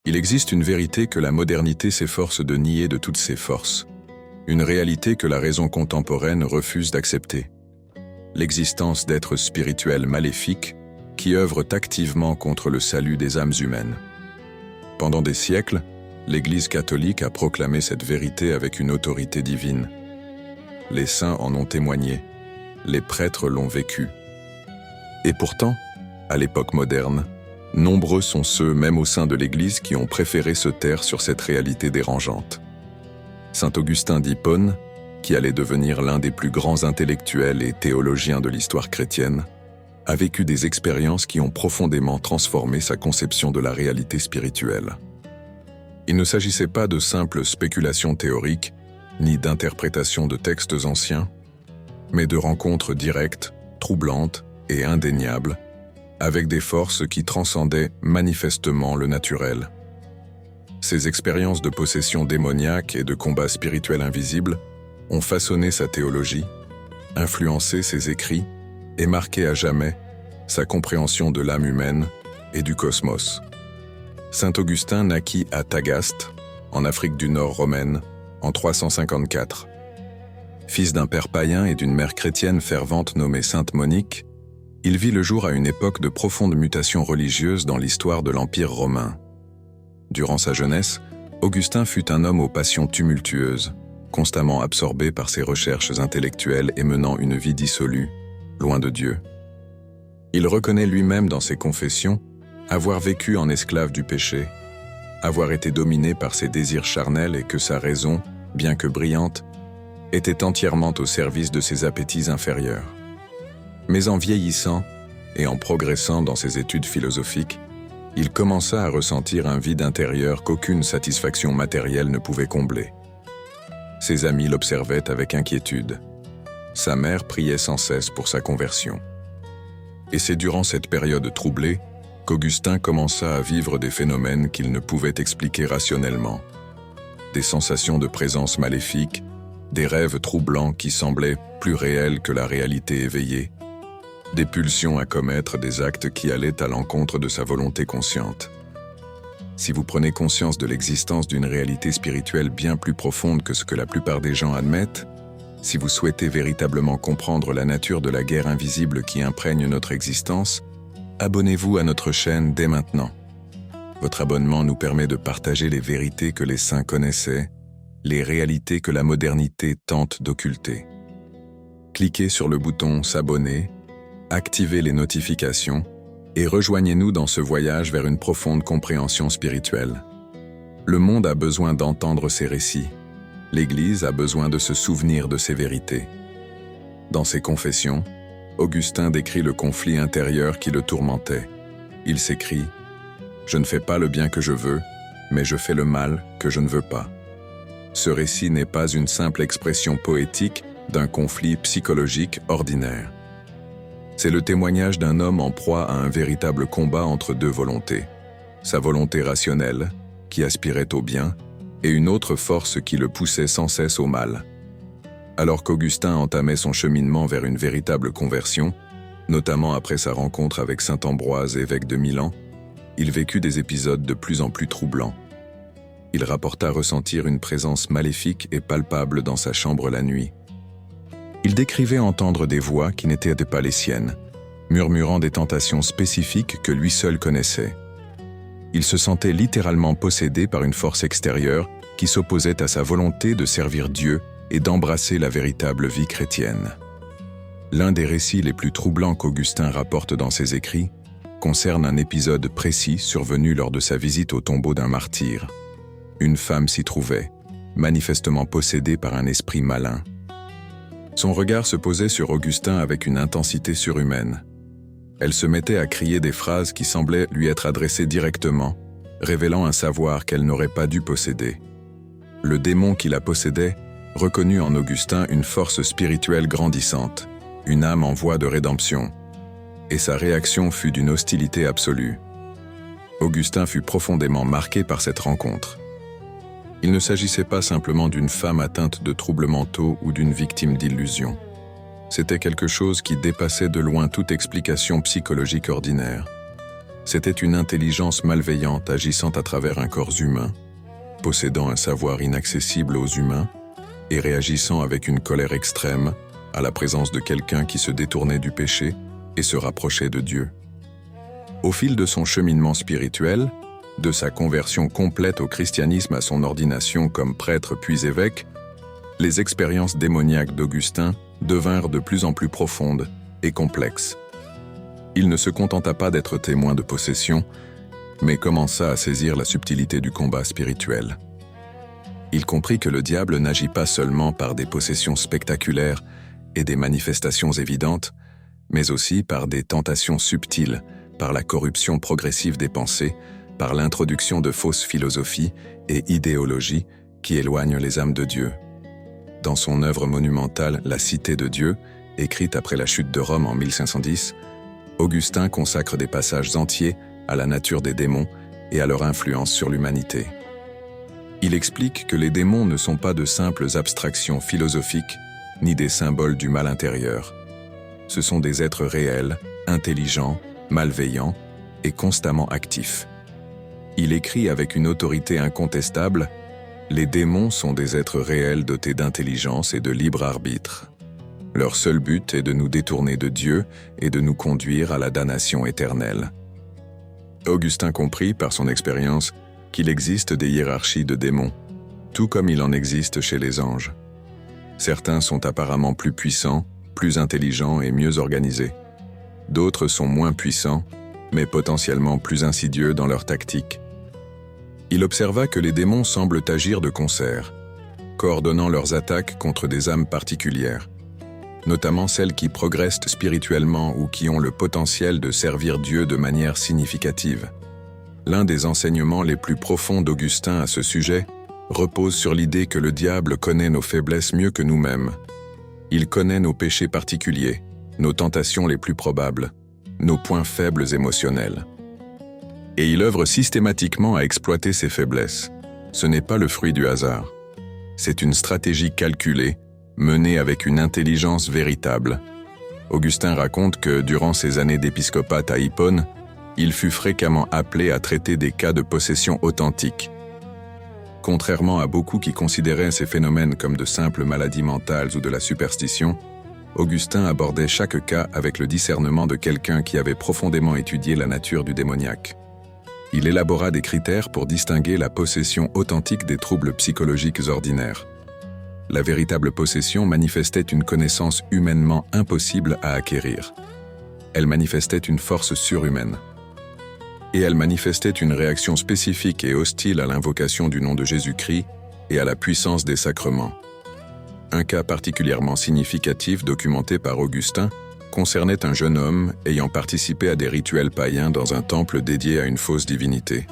Il existe une vérité que la modernité s'efforce de nier de toutes ses forces, une réalité que la raison contemporaine refuse d'accepter. L'existence d'êtres spirituels maléfiques qui œuvrent activement contre le salut des âmes humaines. Pendant des siècles, l'Église catholique a proclamé cette vérité avec une autorité divine. Les saints en ont témoigné, les prêtres l'ont vécu. Et pourtant, à l'époque moderne, nombreux sont ceux, même au sein de l'Église, qui ont préféré se taire sur cette réalité dérangeante. Saint Augustin d'Hippone, qui allait devenir l'un des plus grands intellectuels et théologiens de l'histoire chrétienne, a vécu des expériences qui ont profondément transformé sa conception de la réalité spirituelle. Il ne s'agissait pas de simples spéculations théoriques, ni d'interprétations de textes anciens, mais de rencontres directes, troublantes et indéniables, avec des forces qui transcendaient manifestement le naturel. Ces expériences de possession démoniaque et de combat spirituel invisible ont façonné sa théologie, influencé ses écrits et marqué à jamais sa compréhension de l'âme humaine et du cosmos. Saint Augustin naquit à Tagaste, en Afrique du Nord romaine, en 354. Fils d'un père païen et d'une mère chrétienne fervente nommée Sainte Monique, il vit le jour à une époque de profonde mutation religieuse dans l'histoire de l'Empire romain. Durant sa jeunesse, Augustin fut un homme aux passions tumultueuses, constamment absorbé par ses recherches intellectuelles et menant une vie dissolue, loin de Dieu. Il reconnaît lui-même dans ses confessions avoir vécu en esclave du péché, avoir été dominé par ses désirs charnels et que sa raison, bien que brillante, était entièrement au service de ses appétits inférieurs. Mais en vieillissant et en progressant dans ses études philosophiques, il commença à ressentir un vide intérieur qu'aucune satisfaction matérielle ne pouvait combler. Ses amis l'observaient avec inquiétude. Sa mère priait sans cesse pour sa conversion. Et c'est durant cette période troublée qu'Augustin commença à vivre des phénomènes qu'il ne pouvait expliquer rationnellement. Des sensations de présence maléfique, des rêves troublants qui semblaient plus réels que la réalité éveillée, des pulsions à commettre des actes qui allaient à l'encontre de sa volonté consciente. Si vous prenez conscience de l'existence d'une réalité spirituelle bien plus profonde que ce que la plupart des gens admettent, si vous souhaitez véritablement comprendre la nature de la guerre invisible qui imprègne notre existence, abonnez-vous à notre chaîne dès maintenant. Votre abonnement nous permet de partager les vérités que les saints connaissaient, les réalités que la modernité tente d'occulter. Cliquez sur le bouton « S'abonner », activez les notifications et rejoignez-nous dans ce voyage vers une profonde compréhension spirituelle. Le monde a besoin d'entendre ces récits. L'Église a besoin de se souvenir de ces vérités. Dans ses confessions, Augustin décrit le conflit intérieur qui le tourmentait. Il s'écrie « Je ne fais pas le bien que je veux, mais je fais le mal que je ne veux pas ». Ce récit n'est pas une simple expression poétique d'un conflit psychologique ordinaire. C'est le témoignage d'un homme en proie à un véritable combat entre deux volontés. Sa volonté rationnelle, qui aspirait au bien, et une autre force qui le poussait sans cesse au mal. Alors qu'Augustin entamait son cheminement vers une véritable conversion, notamment après sa rencontre avec saint Ambroise, évêque de Milan, il vécut des épisodes de plus en plus troublants. Il rapporta ressentir une présence maléfique et palpable dans sa chambre la nuit. Il décrivait entendre des voix qui n'étaient pas les siennes, murmurant des tentations spécifiques que lui seul connaissait. Il se sentait littéralement possédé par une force extérieure qui s'opposait à sa volonté de servir Dieu et d'embrasser la véritable vie chrétienne. L'un des récits les plus troublants qu'Augustin rapporte dans ses écrits concerne un épisode précis survenu lors de sa visite au tombeau d'un martyr. Une femme s'y trouvait, manifestement possédée par un esprit malin. Son regard se posait sur Augustin avec une intensité surhumaine. Elle se mettait à crier des phrases qui semblaient lui être adressées directement, révélant un savoir qu'elle n'aurait pas dû posséder. Le démon qui la possédait reconnut en Augustin une force spirituelle grandissante, une âme en voie de rédemption, et sa réaction fut d'une hostilité absolue. Augustin fut profondément marqué par cette rencontre. Il ne s'agissait pas simplement d'une femme atteinte de troubles mentaux ou d'une victime d'illusions. C'était quelque chose qui dépassait de loin toute explication psychologique ordinaire. C'était une intelligence malveillante agissant à travers un corps humain, possédant un savoir inaccessible aux humains et réagissant avec une colère extrême à la présence de quelqu'un qui se détournait du péché et se rapprochait de Dieu. Au fil de son cheminement spirituel, de sa conversion complète au christianisme à son ordination comme prêtre puis évêque, les expériences démoniaques d'Augustin devinrent de plus en plus profondes et complexes. Il ne se contenta pas d'être témoin de possession, mais commença à saisir la subtilité du combat spirituel. Il comprit que le diable n'agit pas seulement par des possessions spectaculaires et des manifestations évidentes, mais aussi par des tentations subtiles, par la corruption progressive des pensées, par l'introduction de fausses philosophies et idéologies qui éloignent les âmes de Dieu. Dans son œuvre monumentale « La Cité de Dieu », écrite après la chute de Rome en 1510, Augustin consacre des passages entiers à la nature des démons et à leur influence sur l'humanité. Il explique que les démons ne sont pas de simples abstractions philosophiques, ni des symboles du mal intérieur. Ce sont des êtres réels, intelligents, malveillants et constamment actifs. Il écrit avec une autorité incontestable : les démons sont des êtres réels dotés d'intelligence et de libre arbitre. Leur seul but est de nous détourner de Dieu et de nous conduire à la damnation éternelle. Augustin comprit par son expérience qu'il existe des hiérarchies de démons, tout comme il en existe chez les anges. Certains sont apparemment plus puissants, plus intelligents et mieux organisés. D'autres sont moins puissants, mais potentiellement plus insidieux dans leur tactique. Il observa que les démons semblent agir de concert, coordonnant leurs attaques contre des âmes particulières, notamment celles qui progressent spirituellement ou qui ont le potentiel de servir Dieu de manière significative. L'un des enseignements les plus profonds d'Augustin à ce sujet repose sur l'idée que le diable connaît nos faiblesses mieux que nous-mêmes. Il connaît nos péchés particuliers, nos tentations les plus probables, nos points faibles émotionnels. Et il œuvre systématiquement à exploiter ces faiblesses. Ce n'est pas le fruit du hasard. C'est une stratégie calculée, menée avec une intelligence véritable. Augustin raconte que, durant ses années d'épiscopat à Hippone, il fut fréquemment appelé à traiter des cas de possession authentique. Contrairement à beaucoup qui considéraient ces phénomènes comme de simples maladies mentales ou de la superstition, Augustin abordait chaque cas avec le discernement de quelqu'un qui avait profondément étudié la nature du démoniaque. Il élabora des critères pour distinguer la possession authentique des troubles psychologiques ordinaires. La véritable possession manifestait une connaissance humainement impossible à acquérir. Elle manifestait une force surhumaine. Et elle manifestait une réaction spécifique et hostile à l'invocation du nom de Jésus-Christ et à la puissance des sacrements. Un cas particulièrement significatif documenté par Augustin concernait un jeune homme ayant participé à des rituels païens dans un temple dédié à une fausse divinité.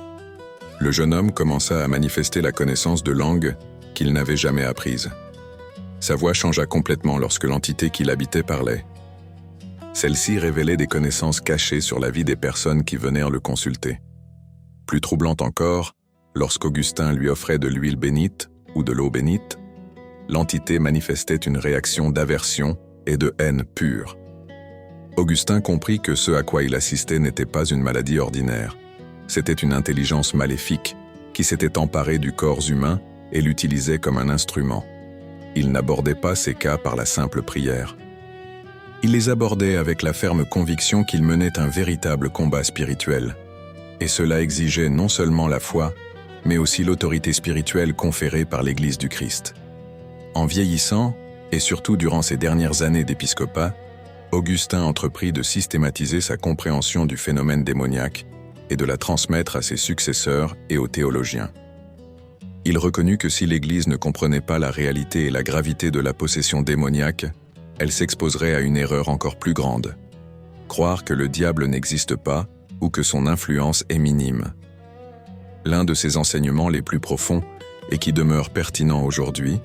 Le jeune homme commença à manifester la connaissance de langues qu'il n'avait jamais apprises. Sa voix changea complètement lorsque l'entité qui l'habitait parlait. Celle-ci révélait des connaissances cachées sur la vie des personnes qui venaient le consulter. Plus troublante encore, lorsqu'Augustin lui offrait de l'huile bénite ou de l'eau bénite, l'entité manifestait une réaction d'aversion et de haine pure. Augustin comprit que ce à quoi il assistait n'était pas une maladie ordinaire. C'était une intelligence maléfique qui s'était emparée du corps humain et l'utilisait comme un instrument. Il n'abordait pas ces cas par la simple prière. Il les abordait avec la ferme conviction qu'il menait un véritable combat spirituel. Et cela exigeait non seulement la foi, mais aussi l'autorité spirituelle conférée par l'Église du Christ. En vieillissant, et surtout durant ses dernières années d'épiscopat, Augustin entreprit de systématiser sa compréhension du phénomène démoniaque et de la transmettre à ses successeurs et aux théologiens. Il reconnut que si l'Église ne comprenait pas la réalité et la gravité de la possession démoniaque, elle s'exposerait à une erreur encore plus grande. Croire que le diable n'existe pas ou que son influence est minime. L'un de ses enseignements les plus profonds, et qui demeure pertinent aujourd'hui,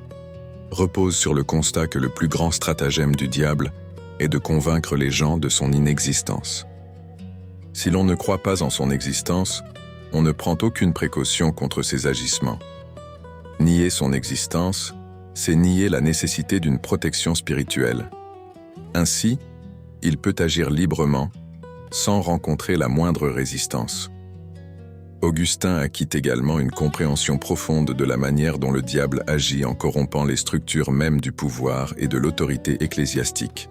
repose sur le constat que le plus grand stratagème du diable est de convaincre les gens de son inexistence. Si l'on ne croit pas en son existence, on ne prend aucune précaution contre ses agissements. Nier son existence, c'est nier la nécessité d'une protection spirituelle. Ainsi, il peut agir librement, sans rencontrer la moindre résistance. Augustin acquit également une compréhension profonde de la manière dont le diable agit en corrompant les structures mêmes du pouvoir et de l'autorité ecclésiastique.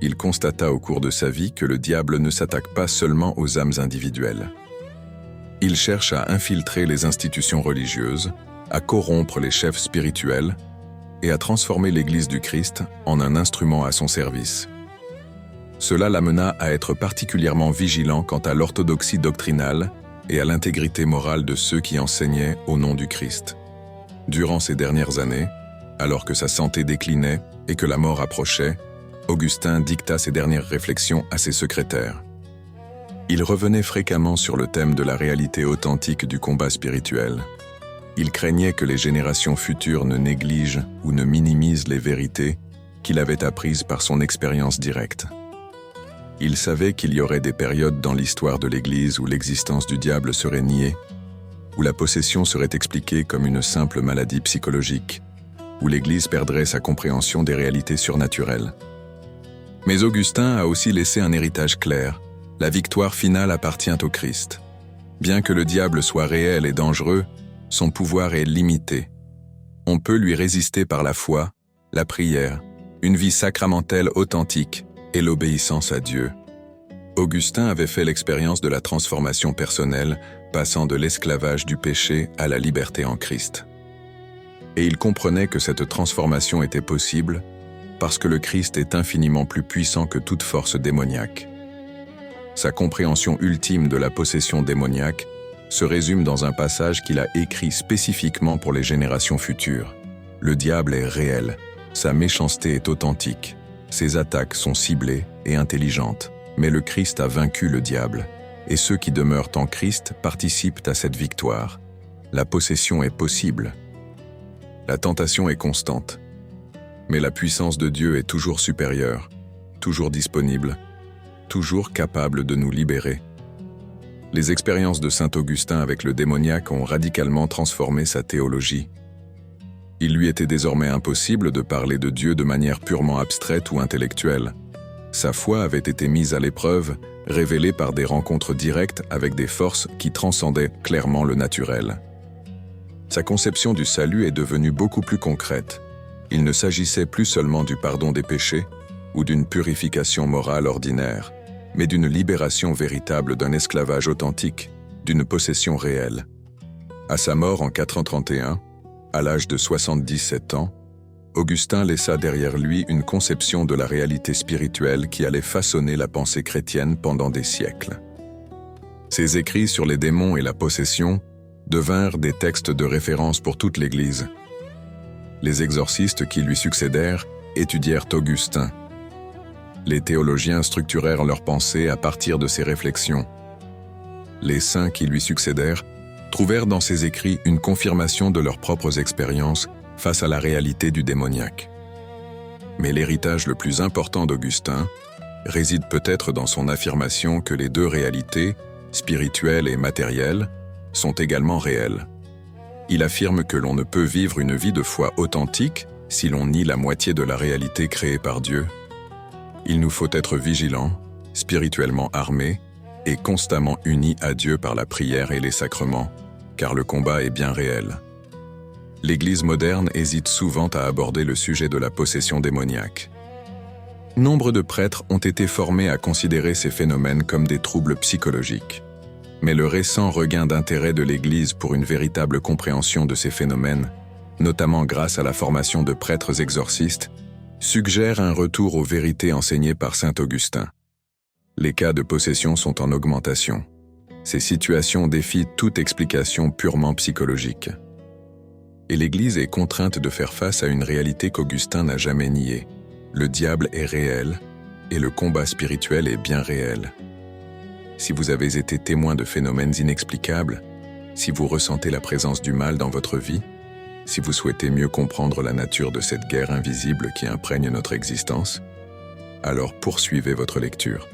Il constata au cours de sa vie que le diable ne s'attaque pas seulement aux âmes individuelles. Il cherche à infiltrer les institutions religieuses, à corrompre les chefs spirituels et à transformer l'Église du Christ en un instrument à son service. Cela l'amena à être particulièrement vigilant quant à l'orthodoxie doctrinale et à l'intégrité morale de ceux qui enseignaient au nom du Christ. Durant ces dernières années, alors que sa santé déclinait et que la mort approchait, Augustin dicta ses dernières réflexions à ses secrétaires. Il revenait fréquemment sur le thème de la réalité authentique du combat spirituel. Il craignait que les générations futures ne négligent ou ne minimisent les vérités qu'il avait apprises par son expérience directe. Il savait qu'il y aurait des périodes dans l'histoire de l'Église où l'existence du diable serait niée, où la possession serait expliquée comme une simple maladie psychologique, où l'Église perdrait sa compréhension des réalités surnaturelles. Mais Augustin a aussi laissé un héritage clair. La victoire finale appartient au Christ. Bien que le diable soit réel et dangereux, son pouvoir est limité. On peut lui résister par la foi, la prière, une vie sacramentelle authentique et l'obéissance à Dieu. Augustin avait fait l'expérience de la transformation personnelle, passant de l'esclavage du péché à la liberté en Christ. Et il comprenait que cette transformation était possible parce que le Christ est infiniment plus puissant que toute force démoniaque. Sa compréhension ultime de la possession démoniaque se résume dans un passage qu'il a écrit spécifiquement pour les générations futures. Le diable est réel, sa méchanceté est authentique, ses attaques sont ciblées et intelligentes, mais le Christ a vaincu le diable, et ceux qui demeurent en Christ participent à cette victoire. La possession est possible. La tentation est constante, mais la puissance de Dieu est toujours supérieure, toujours disponible, toujours capable de nous libérer. Les expériences de saint Augustin avec le démoniaque ont radicalement transformé sa théologie. Il lui était désormais impossible de parler de Dieu de manière purement abstraite ou intellectuelle. Sa foi avait été mise à l'épreuve, révélée par des rencontres directes avec des forces qui transcendaient clairement le naturel. Sa conception du salut est devenue beaucoup plus concrète. Il ne s'agissait plus seulement du pardon des péchés ou d'une purification morale ordinaire, mais d'une libération véritable d'un esclavage authentique, d'une possession réelle. À sa mort en 431, à l'âge de 77 ans, Augustin laissa derrière lui une conception de la réalité spirituelle qui allait façonner la pensée chrétienne pendant des siècles. Ses écrits sur les démons et la possession devinrent des textes de référence pour toute l'Église. Les exorcistes qui lui succédèrent étudièrent Augustin. Les théologiens structurèrent leurs pensées à partir de ses réflexions. Les saints qui lui succédèrent trouvèrent dans ses écrits une confirmation de leurs propres expériences face à la réalité du démoniaque. Mais l'héritage le plus important d'Augustin réside peut-être dans son affirmation que les deux réalités, spirituelle et matérielle, sont également réelles. Il affirme que l'on ne peut vivre une vie de foi authentique si l'on nie la moitié de la réalité créée par Dieu. Il nous faut être vigilants, spirituellement armés et constamment unis à Dieu par la prière et les sacrements, car le combat est bien réel. L'Église moderne hésite souvent à aborder le sujet de la possession démoniaque. Nombre de prêtres ont été formés à considérer ces phénomènes comme des troubles psychologiques. Mais le récent regain d'intérêt de l'Église pour une véritable compréhension de ces phénomènes, notamment grâce à la formation de prêtres exorcistes, suggère un retour aux vérités enseignées par saint Augustin. Les cas de possession sont en augmentation. Ces situations défient toute explication purement psychologique. Et l'Église est contrainte de faire face à une réalité qu'Augustin n'a jamais niée. Le diable est réel, et le combat spirituel est bien réel. Si vous avez été témoin de phénomènes inexplicables, si vous ressentez la présence du mal dans votre vie, si vous souhaitez mieux comprendre la nature de cette guerre invisible qui imprègne notre existence, alors poursuivez votre lecture.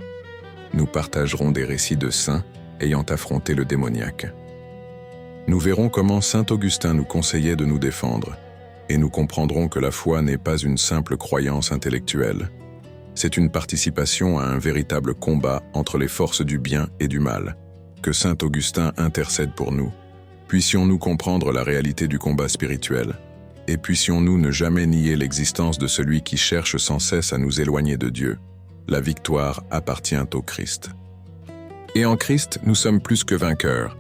Nous partagerons des récits de saints ayant affronté le démoniaque. Nous verrons comment saint Augustin nous conseillait de nous défendre, et nous comprendrons que la foi n'est pas une simple croyance intellectuelle, C'est une participation à un véritable combat entre les forces du bien et du mal. Que saint Augustin intercède pour nous. Puissions-nous comprendre la réalité du combat spirituel, et puissions-nous ne jamais nier l'existence de celui qui cherche sans cesse à nous éloigner de Dieu. La victoire appartient au Christ. Et en Christ, nous sommes plus que vainqueurs.